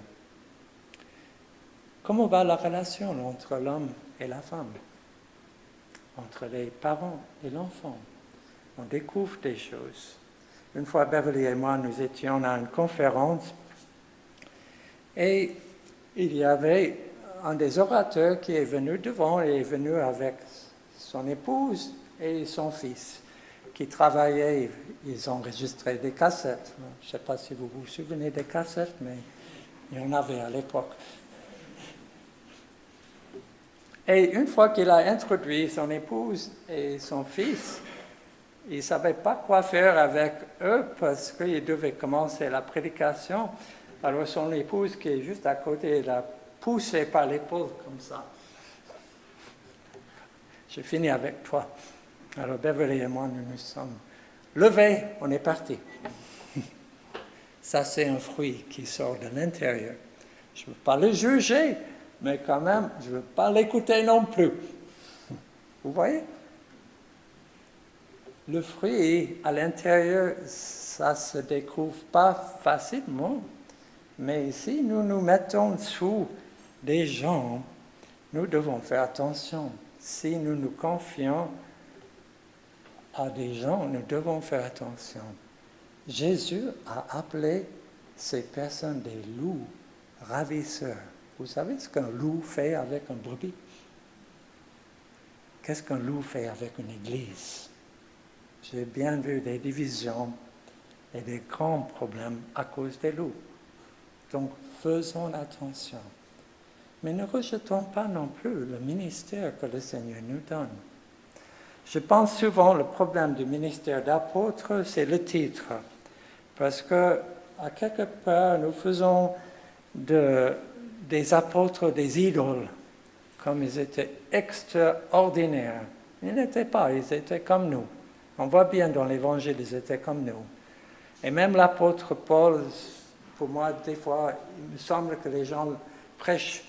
Comment va la relation entre l'homme et la femme? entre les parents et l'enfant. On découvre des choses. Une fois, Beverly et moi, nous étions à une conférence et il y avait un des orateurs qui est venu devant et est venu avec son épouse et son fils qui travaillaient. Ils enregistraient des cassettes. Je ne sais pas si vous vous souvenez des cassettes, mais il y en avait à l'époque. Et une fois qu'il a introduit son épouse et son fils, il ne savait pas quoi faire avec eux parce qu'il devait commencer la prédication. Alors son épouse, qui est juste à côté, l'a poussé par l'épaule comme ça. J'ai fini avec toi. Alors Beverly et moi, nous nous sommes levés, on est partis. Ça, c'est un fruit qui sort de l'intérieur. Je ne veux pas le juger, mais quand même, je ne veux pas l'écouter non plus. Vous voyez? Le fruit à l'intérieur, ça ne se découvre pas facilement. Mais si nous nous mettons sous des gens, nous devons faire attention. Si nous nous confions à des gens, nous devons faire attention. Jésus a appelé ces personnes des loups ravisseurs. Vous savez ce qu'un loup fait avec un brebis? Qu'est-ce qu'un loup fait avec une église? J'ai bien vu des divisions et des grands problèmes à cause des loups. Donc, faisons attention. Mais ne rejetons pas non plus le ministère que le Seigneur nous donne. Je pense souvent le problème du ministère d'apôtre, c'est le titre. Parce que, à quelque part, nous faisons des apôtres des idoles, comme ils étaient extraordinaires. Ils n'étaient pas, ils étaient comme nous. On voit bien dans l'Évangile, ils étaient comme nous. Et même l'apôtre Paul, pour moi, des fois, il me semble que les gens prêchent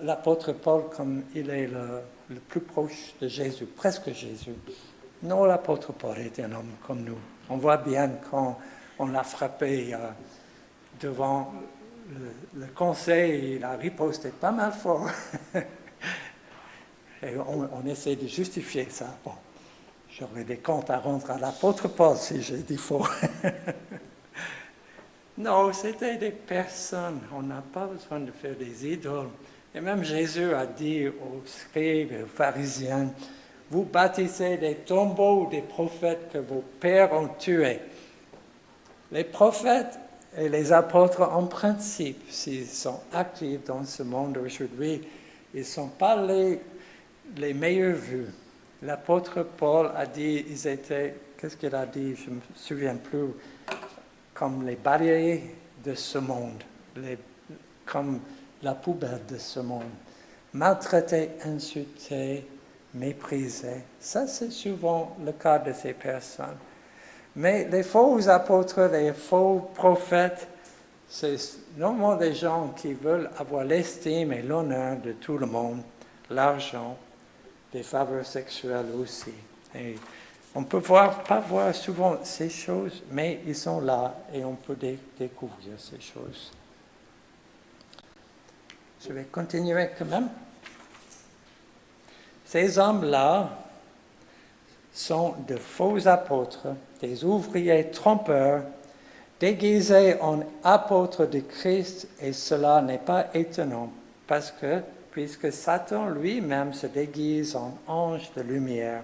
l'apôtre Paul comme il est le plus proche de Jésus, presque Jésus. Non, l'apôtre Paul était un homme comme nous. On voit bien quand on l'a frappé devant le conseil, il a riposté pas mal fort. Et on essaie de justifier ça. Bon, j'aurais des comptes à rendre à l'apôtre Paul si j'ai dit faux. Non, c'était des personnes. On n'a pas besoin de faire des idoles. Et même Jésus a dit aux scribes et aux pharisiens, vous bâtissez des tombeaux des prophètes que vos pères ont tués. Les prophètes et les apôtres, en principe, s'ils sont actifs dans ce monde aujourd'hui, ils ne sont pas les meilleurs vus. L'apôtre Paul a dit, ils étaient, qu'est-ce qu'il a dit, je ne me souviens plus, comme les barrières de ce monde, comme la poubelle de ce monde. Maltraités, insultés, méprisés. Ça, c'est souvent le cas de ces personnes. Mais les faux apôtres, les faux prophètes, c'est normalement des gens qui veulent avoir l'estime et l'honneur de tout le monde, l'argent, des faveurs sexuelles aussi. Et on ne peut pas voir souvent ces choses, mais ils sont là et on peut découvrir ces choses. Je vais continuer quand même. Ces hommes-là sont de faux apôtres, des ouvriers trompeurs, déguisés en apôtres de Christ, et cela n'est pas étonnant, puisque Satan lui-même se déguise en ange de lumière.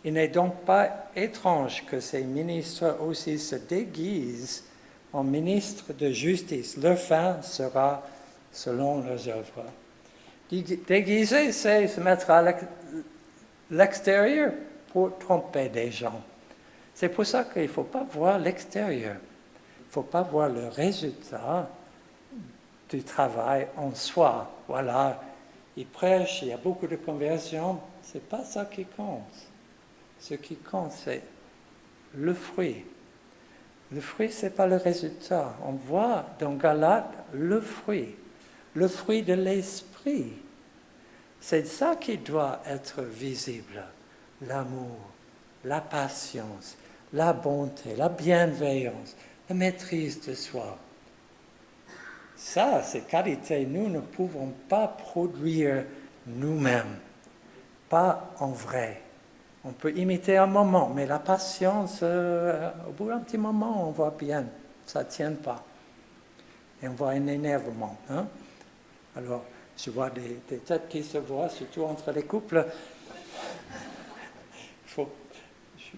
Il n'est donc pas étrange que ces ministres aussi se déguisent en ministres de justice. Leur fin sera selon leurs œuvres. Déguiser, c'est se mettre à l'extérieur pour tromper des gens. C'est pour ça qu'il ne faut pas voir l'extérieur. Il ne faut pas voir le résultat du travail en soi. Voilà, il prêche, il y a beaucoup de conversions. Ce n'est pas ça qui compte. Ce qui compte, c'est le fruit. Le fruit, ce n'est pas le résultat. On voit dans Galates le fruit de l'esprit. C'est ça qui doit être visible. L'amour, la patience, la bonté, la bienveillance, la maîtrise de soi. Ça, ces qualités, nous ne pouvons pas produire nous-mêmes. pas en vrai. On peut imiter un moment, mais la patience, au bout d'un petit moment, on voit bien, ça ne tient pas. Et on voit un énervement. Hein? Alors, je vois des têtes qui se voient, surtout entre les couples.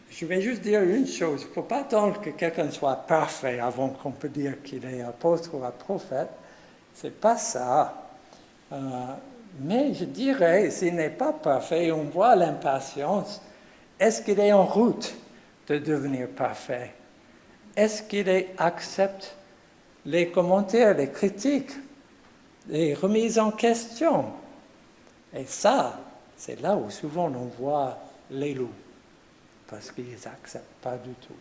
Je vais juste dire une chose. Il ne faut pas attendre que quelqu'un soit parfait avant qu'on peut dire qu'il est apôtre ou un prophète. Ce n'est pas ça. Mais je dirais, s'il n'est pas parfait, on voit l'impatience. Est-ce qu'il est en route de devenir parfait? Est-ce qu'il accepte les commentaires, les critiques, les remises en question? Et ça, c'est là où souvent on voit les loups, parce qu'ils n'acceptent pas du tout.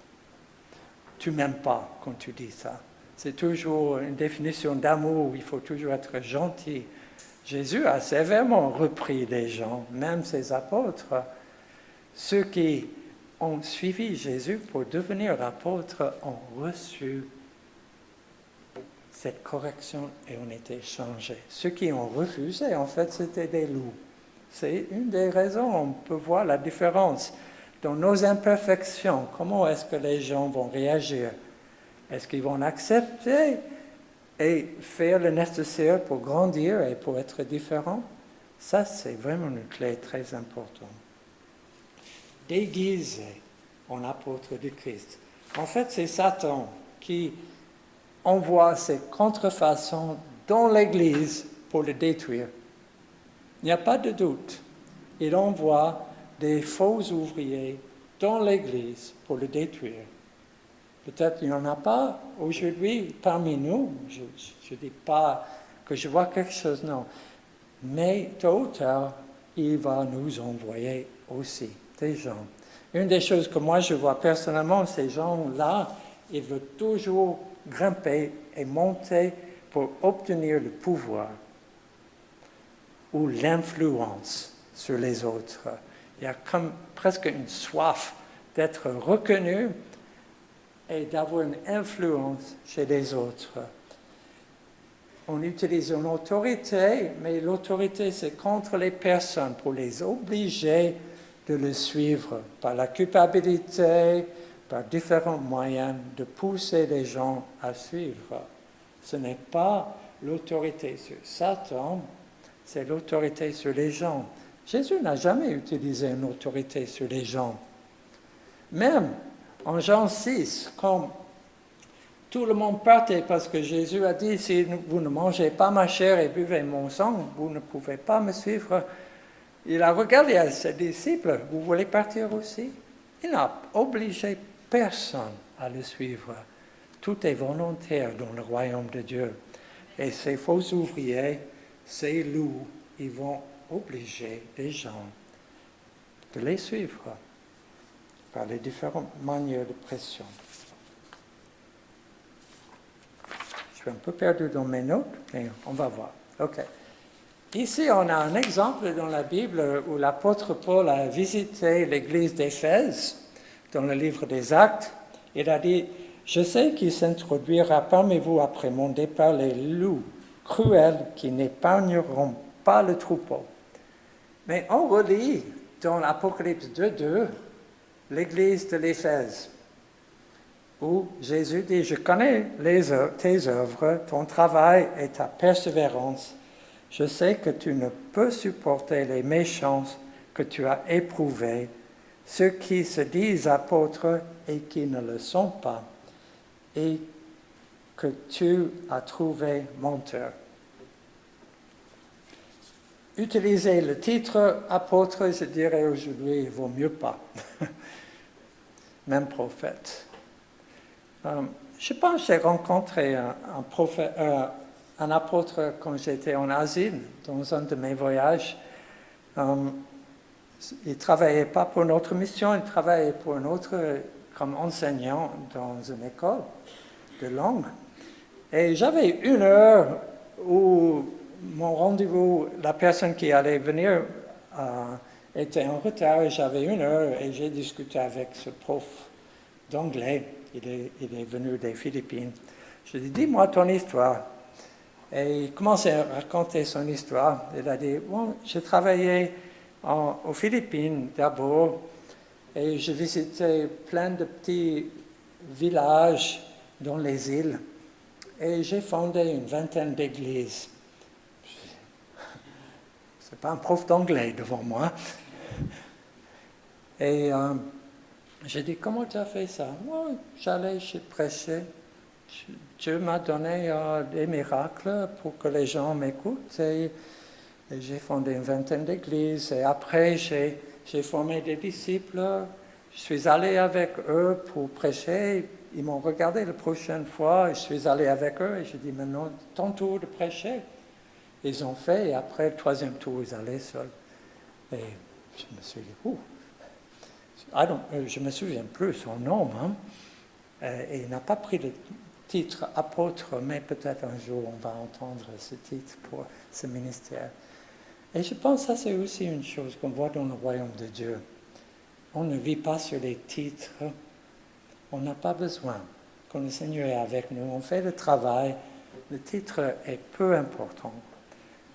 Tu m'aimes pas quand tu dis ça. C'est toujours une définition d'amour où il faut toujours être gentil. Jésus a sévèrement repris les gens, même ses apôtres. Ceux qui ont suivi Jésus pour devenir apôtres ont reçu cette correction et ont été changés. Ceux qui ont refusé, en fait, c'était des loups. C'est une des raisons, on peut voir la différence. Dans nos imperfections, comment est-ce que les gens vont réagir? Est-ce qu'ils vont accepter et faire le nécessaire pour grandir et pour être différents? Ça, c'est vraiment une clé très importante. Déguisé en apôtre de Christ. En fait, c'est Satan qui envoie ses contrefaçons dans l'Église pour le détruire. Il n'y a pas de doute. Il envoie des faux ouvriers dans l'Église pour le détruire. Peut-être il n'y en a pas aujourd'hui parmi nous. Je ne dis pas que je vois quelque chose, non. Mais tôt ou tard, il va nous envoyer aussi des gens. Une des choses que moi je vois personnellement, ces gens-là, ils veulent toujours grimper et monter pour obtenir le pouvoir ou l'influence sur les autres. Il y a comme presque une soif d'être reconnu et d'avoir une influence chez les autres. On utilise une autorité, mais l'autorité, c'est contre les personnes, pour les obliger de le suivre par la culpabilité, par différents moyens de pousser les gens à suivre. Ce n'est pas l'autorité sur Satan, c'est l'autorité sur les gens. Jésus n'a jamais utilisé une autorité sur les gens. Même en Jean 6, quand tout le monde partait parce que Jésus a dit, si vous ne mangez pas ma chair et buvez mon sang, vous ne pouvez pas me suivre. Il a regardé à ses disciples, vous voulez partir aussi? Il n'a obligé personne à le suivre. Tout est volontaire dans le royaume de Dieu. Et ces faux ouvriers, ces loups, ils vont obliger les gens de les suivre par les différentes manières de pression. Je suis un peu perdu dans mes notes, mais on va voir. OK. Ici, on a un exemple dans la Bible où l'apôtre Paul a visité l'église d'Éphèse, dans le livre des Actes. Il a dit, « Je sais qu'il s'introduira parmi vous après mon départ les loups cruels qui n'épargneront pas le troupeau. » Mais on relit dans l'Apocalypse 2.2 l'église de l'Éphèse, où Jésus dit, « Je connais tes œuvres, ton travail et ta persévérance. Je sais que tu ne peux supporter les méchants que tu as éprouvés, ceux qui se disent apôtres et qui ne le sont pas, et que tu as trouvé menteur. » Utiliser le titre apôtre, je dirais aujourd'hui, il vaut mieux pas. Même prophète. Je pense que j'ai rencontré un apôtre quand j'étais en Asie, dans un de mes voyages. Il ne travaillait pas pour notre mission, il travaillait pour une autre, comme enseignant dans une école de langue. Et j'avais 1 heure où mon rendez-vous, la personne qui allait venir était en retard et j'avais 1 heure et j'ai discuté avec ce prof d'anglais. Il est venu des Philippines. Je lui ai dit, dis-moi ton histoire. Et il commençait à raconter son histoire. Il a dit, bon, j'ai travaillé aux Philippines d'abord, et je visitais plein de petits villages dans les îles, et j'ai fondé une vingtaine d'églises. C'est pas un prof d'anglais devant moi. Et j'ai dit, comment tu as fait ça? Moi, j'allais, je prêchais. Dieu m'a donné des miracles pour que les gens m'écoutent. Et j'ai fondé une vingtaine d'églises. Et après, j'ai formé des disciples. Je suis allé avec eux pour prêcher. Ils m'ont regardé la prochaine fois. Je suis allé avec eux et j'ai dit, maintenant, ton tour de prêcher. Ils ont fait. Et après, le troisième tour, ils allaient seuls. Et je me suis dit, ouh. Je me souviens plus son nom. Hein. Et il n'a pas pris le titre apôtre, mais peut-être un jour on va entendre ce titre pour ce ministère. Et je pense que ça c'est aussi une chose qu'on voit dans le royaume de Dieu. On ne vit pas sur les titres. On n'a pas besoin. Quand le Seigneur est avec nous, on fait le travail. Le titre est peu important.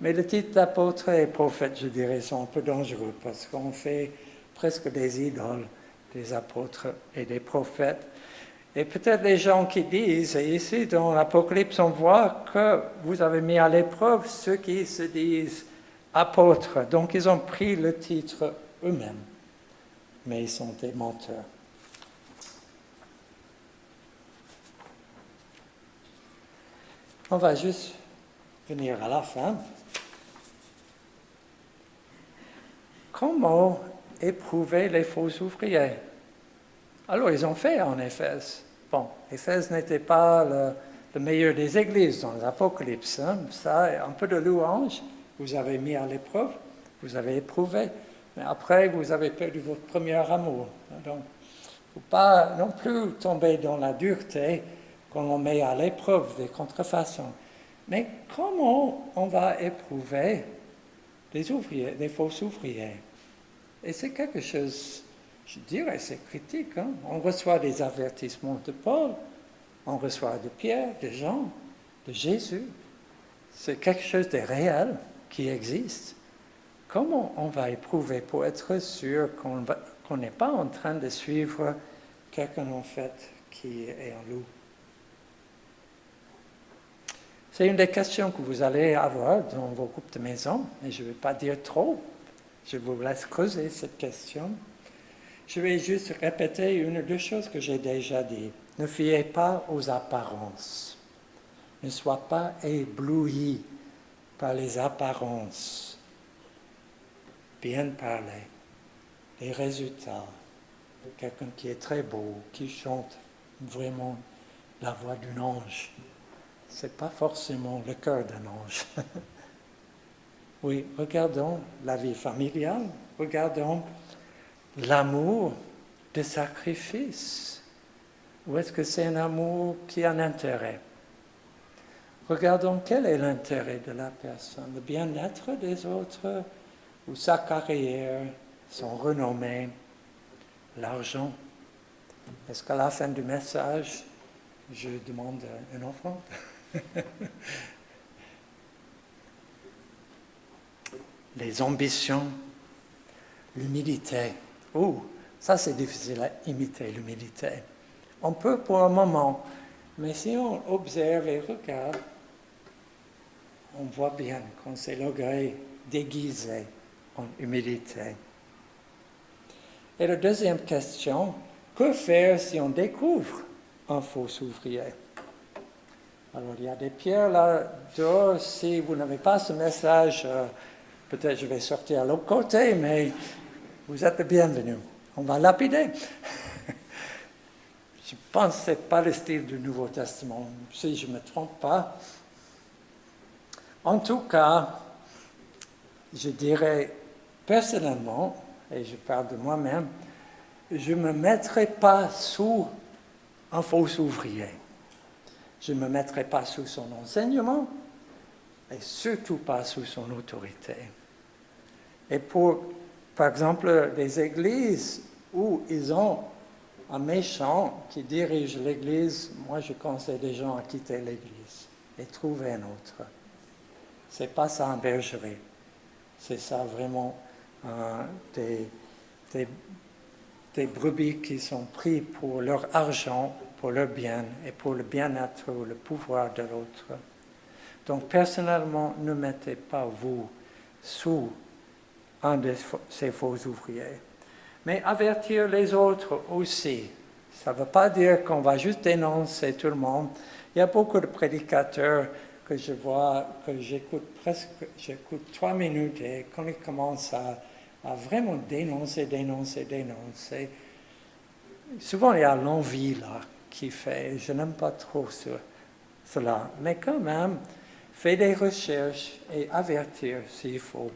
Mais le titre d'apôtre et prophète, je dirais, sont un peu dangereux parce qu'on fait presque des idoles des apôtres et des prophètes. Et peut-être les gens qui disent, et ici dans l'Apocalypse on voit que vous avez mis à l'épreuve ceux qui se disent apôtres. Donc ils ont pris le titre eux-mêmes, mais ils sont des menteurs. On va juste venir à la fin. Comment éprouver les faux ouvriers? Alors, ils ont fait en Éphèse. Bon, Éphèse n'était pas le meilleur des églises dans l'Apocalypse. Hein. Ça, un peu de louange, vous avez mis à l'épreuve, vous avez éprouvé, mais après, vous avez perdu votre premier amour. Donc, il ne faut pas non plus tomber dans la dureté quand on met à l'épreuve des contrefaçons. Mais comment on va éprouver les ouvriers, les faux ouvriers? Et c'est quelque chose, je dirais, c'est critique. Hein? On reçoit des avertissements de Paul, on reçoit de Pierre, de Jean, de Jésus. C'est quelque chose de réel qui existe. Comment on va éprouver pour être sûr qu'on n'est pas en train de suivre quelqu'un en fait qui est un loup? C'est une des questions que vous allez avoir dans vos groupes de maison, et je ne vais pas dire trop. Je vous laisse creuser cette question. Je vais juste répéter une ou deux choses que j'ai déjà dit. Ne fiez pas aux apparences. Ne sois pas ébloui par les apparences. Bien parler. Les résultats. Quelqu'un qui est très beau, qui chante vraiment la voix d'un ange. Ce n'est pas forcément le cœur d'un ange. Oui, regardons la vie familiale, regardons l'amour de sacrifice. Ou est-ce que c'est un amour qui a un intérêt? Regardons quel est l'intérêt de la personne, le bien-être des autres, ou sa carrière, son renommée, l'argent. Est-ce qu'à la fin du message, je demande un offrande? Les ambitions, l'humilité. Ça c'est difficile à imiter, l'humilité. On peut pour un moment, mais si on observe et regarde, on voit bien quand c'est l'orgueil déguisé en humilité. Et la deuxième question, que faire si on découvre un faux ouvrier? Alors il y a des pierres là dehors, si vous n'avez pas ce message, peut-être je vais sortir à l'autre côté, mais vous êtes le bienvenu. On va lapider. Je pense que ce n'est pas le style du Nouveau Testament, si je ne me trompe pas. En tout cas, je dirais personnellement, et je parle de moi-même, je ne me mettrai pas sous un faux ouvrier. Je ne me mettrai pas sous son enseignement et surtout pas sous son autorité. Et par exemple, des églises où ils ont un méchant qui dirige l'église, moi je conseille les gens à quitter l'église et trouver un autre. Ce n'est pas ça en bergerie. C'est ça vraiment des, des, des brebis qui sont pris pour leur argent, pour leur bien et pour le bien-être ou le pouvoir de l'autre. Donc personnellement, ne mettez pas vous sous un de ces faux ouvriers. Mais avertir les autres aussi. Ça ne veut pas dire qu'on va juste dénoncer tout le monde. Il y a beaucoup de prédicateurs que je vois, que j'écoute 3 minutes et quand ils commencent à vraiment dénoncer, souvent il y a l'envie là qui fait, je n'aime pas trop cela, mais quand même, fais des recherches et avertir s'il faut.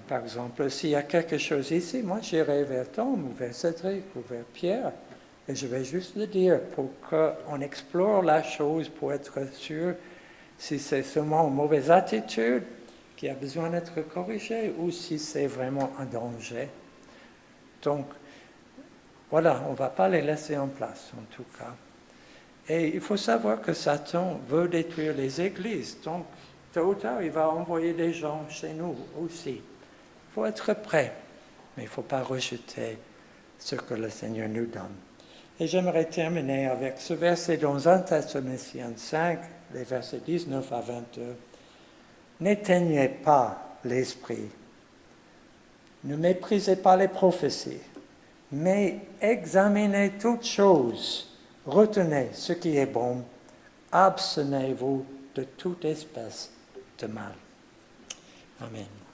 Par exemple, s'il y a quelque chose ici, moi j'irai vers Tom ou vers Cédric ou vers Pierre et je vais juste le dire pour qu'on explore la chose pour être sûr si c'est seulement une mauvaise attitude qui a besoin d'être corrigée ou si c'est vraiment un danger. Donc, voilà, on ne va pas les laisser en place en tout cas. Et il faut savoir que Satan veut détruire les églises. Donc, tôt ou tard, il va envoyer des gens chez nous aussi. Il faut être prêt, mais il ne faut pas rejeter ce que le Seigneur nous donne. Et j'aimerais terminer avec ce verset dans 1 Thessaloniciens 5, les versets 19 à 22. N'éteignez pas l'esprit. Ne méprisez pas les prophéties, mais examinez toutes choses. Retenez ce qui est bon. Abstenez-vous de toute espèce de mal. Amen.